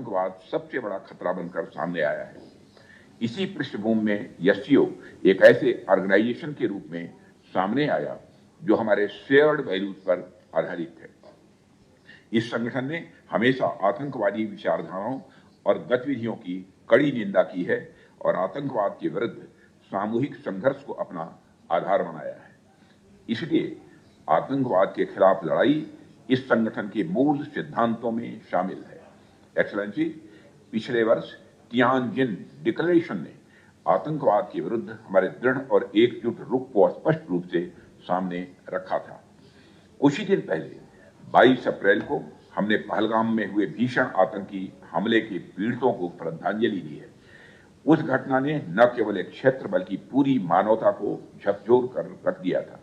आतंकवाद सबसे बड़ा खतरा बनकर सामने आया है। इसी पृष्ठभूमि में एससीओ एक ऐसे ऑर्गेनाइजेशन के रूप में सामने आया जो हमारे शेयर्ड वैल्यूज पर आधारित है। इस संगठन ने हमेशा आतंकवादी विचारधाराओं और गतिविधियों की कड़ी निंदा की है और आतंकवाद के विरुद्ध सामूहिक संघर्ष को अपना आधार बनाया है। इसलिए आतंकवाद के खिलाफ लड़ाई इस संगठन के मूल सिद्धांतों में शामिल है। एक्सेलेंसी, पिछले वर्ष तियानजिन डिक्लेरेशन ने आतंकवाद के विरुद्ध हमारे दृढ़ और एकजुट रुख को स्पष्ट रूप से सामने रखा था। कुछ ही दिन पहले 22 अप्रैल को हमने पहलगाम में हुए भीषण आतंकी हमले के पीड़ितों को श्रद्धांजलि दी है। उस घटना ने न केवल एक क्षेत्र बल्कि पूरी मानवता को झकझोर कर रख दिया था।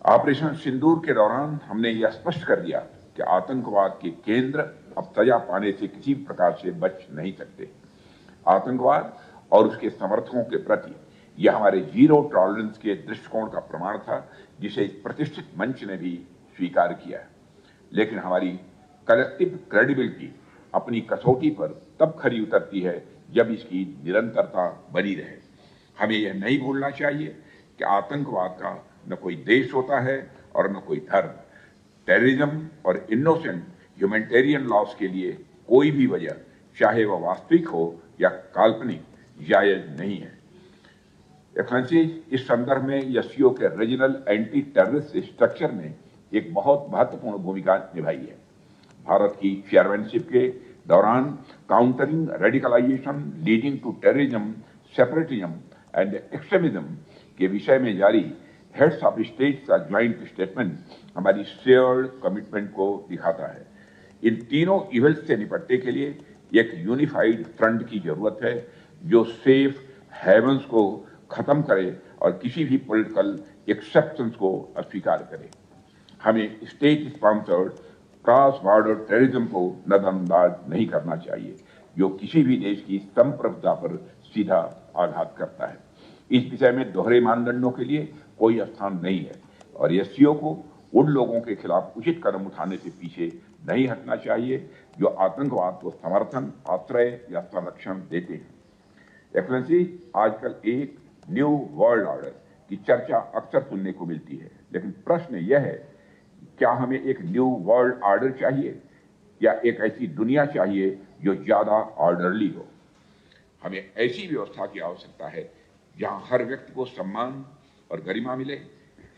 ऑपरेशन सिंदूर के दौरान हमने यह स्पष्ट कर दिया कि आतंकवाद के केंद्र अब सजा पाने से किसी प्रकार से बच नहीं सकते। आतंकवाद और उसके समर्थकों के प्रति यह हमारे जीरो टॉलरेंस के दृष्टिकोण का प्रमाण था, जिसे इस प्रतिष्ठित मंच ने भी स्वीकार किया है। लेकिन हमारी कलेक्टिव क्रेडिबिलिटी अपनी कसौटी पर तब खरी उतरती है जब इसकी निरंतरता बनी रहे। हमें यह नहीं भूलना चाहिए कि आतंकवाद का न कोई देश होता है और न कोई धर्म। टेररिज्म और इनोसेंट ह्यूमैनिटेरियन लॉस के लिए कोई भी वजह, चाहे वह वास्तविक हो या काल्पनिक, जायज नहीं है। एक्सेलेंसी, इस संदर्भ में एससीओ के रीजनल एंटी टेररिस्ट स्ट्रक्चर ने एक बहुत महत्वपूर्ण भूमिका निभाई है। भारत की चेयरमैनशिप के दौरान countering radicalisation leading to terrorism, separatism and extremism के विषय में जारी हेड्स ऑफ स्टेट्स का ज्वाइंट स्टेटमेंट हमारी शेयर्ड कमिटमेंट को दिखाता है। इन तीनों इवेंट्स से निपटने के लिए एक यूनिफाइड फ्रंट की जरूरत है जो सेफ हेवंस को खत्म करे और किसी भी पॉलिटिकल एक्सेप्शंस को अस्वीकार करे। हमें state sponsored cross border terrorism को नजरअंदाज नहीं करना चाहिए, जो किसी भी देश की संप्रभुता पर सीधा आघात करता है। इस विषय में दोहरे मानदंडों के लिए कोई स्थान नहीं है और एससीओ को उन लोगों के खिलाफ उचित कदम उठाने से पीछे नहीं हटना चाहिए जो आतंकवाद को समर्थन, आश्रय या संरक्षण देते हैं। एक्सेलेंसी, आजकल एक न्यू वर्ल्ड ऑर्डर की चर्चा अक्सर सुनने को मिलती है, लेकिन प्रश्न यह है, क्या हमें एक न्यू वर्ल्ड ऑर्डर चाहिए या एक ऐसी दुनिया चाहिए जो ज्यादा ऑर्डरली हो? हमें ऐसी व्यवस्था की आवश्यकता है जहां हर व्यक्ति को सम्मान और गरिमा मिले,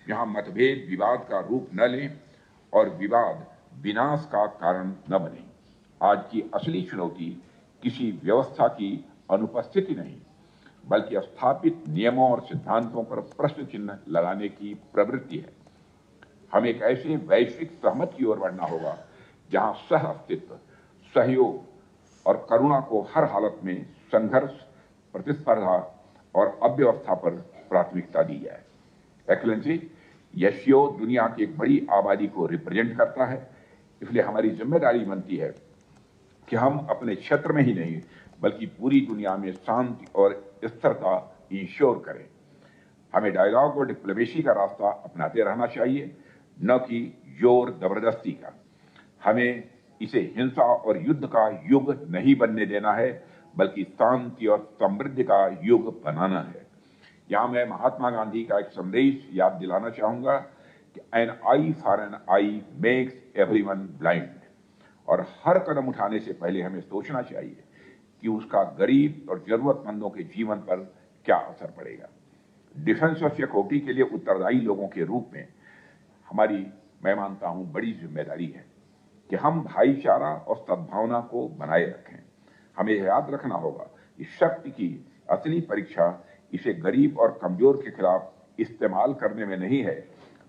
जहां मतभेद विवाद का रूप न लें और विवाद विनाश का कारण न बने। आज की असली चुनौती किसी व्यवस्था की अनुपस्थिति नहीं, बल्कि स्थापित नियमों और सिद्धांतों पर प्रश्न चिन्ह लगाने की प्रवृत्ति है। हमें एक ऐसे वैश्विक सहमति की ओर बढ़ना होगा जहां सह अस्तित्व, सहयोग और करुणा को हर हालत में संघर्ष, प्रतिस्पर्धा और अव्यवस्था पर प्राथमिकता दी जाए। एक्सेलेंसी, एससीओ दुनिया की एक बड़ी आबादी को रिप्रेजेंट करता है, इसलिए हमारी जिम्मेदारी बनती है कि हम अपने क्षेत्र में ही नहीं बल्कि पूरी दुनिया में शांति और स्थिरता इंश्योर करें। हमें डायलॉग और डिप्लोमेसी का रास्ता अपनाते रहना चाहिए, न कि जोर जबरदस्ती का। हमें इसे हिंसा और युद्ध का युग नहीं बनने देना है, बल्कि शांति और समृद्धि का युग बनाना है। यहां मैं महात्मा गांधी का एक संदेश याद दिलाना चाहूंगा कि an eye for an eye makes everyone blind, और हर कदम उठाने से पहले हमें सोचना चाहिए कि उसका गरीब और जरूरतमंदों के जीवन पर क्या असर पड़ेगा। डिफेंस और सिक्योरिटी के लिए उत्तरदायी लोगों के रूप में हमारी, मैं मानता हूं, बड़ी जिम्मेदारी है कि हम भाईचारा और सद्भावना को बनाए रखें। हमें याद रखना होगा कि शक्ति की असली परीक्षा इसे गरीब और कमजोर के खिलाफ इस्तेमाल करने में नहीं है,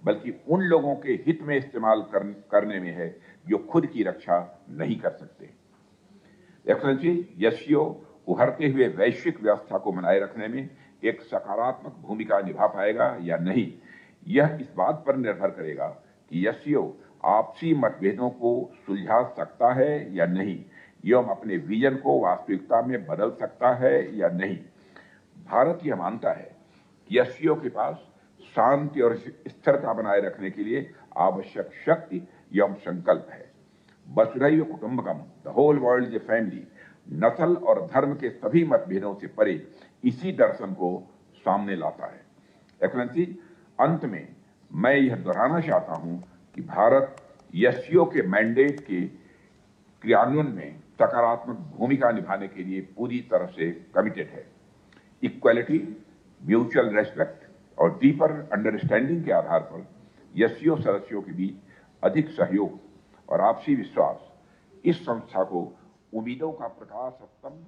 बल्कि उन लोगों के हित में इस्तेमाल करने में है जो खुद की रक्षा नहीं कर सकते। एक्सेलेंसी, एससीओ उभरते हुए वैश्विक व्यवस्था को बनाए रखने में एक सकारात्मक भूमिका निभा पाएगा या नहीं, यह इस बात पर निर्भर करेगा कि एससीओ आपसी मतभेदों को सुलझा सकता है या नहीं, एवं अपने विजन को वास्तविकता में बदल सकता है या नहीं। भारत यह मानता है कि एससीओ के पास शांति और स्थिरता बनाए रखने के लिए आवश्यक शक्ति एवं संकल्प है। वसुधैव कुटुंबकम the whole world is a family, नस्ल और धर्म के सभी मतभेदों से परे इसी दर्शन को सामने लाता है। एक्सेलेंसी, अंत में मैं यह दोहराना चाहता हूं कि भारत एससीओ के मैंडेट के क्रियान्वयन में सकारात्मक भूमिका निभाने के लिए पूरी तरह से कमिटेड है। इक्वालिटी, म्यूचुअल रेस्पेक्ट और डीपर अंडरस्टैंडिंग के आधार पर एससीओ सदस्यों के बीच अधिक सहयोग और आपसी विश्वास इस संस्था को उम्मीदों का प्रकाश स्तंभ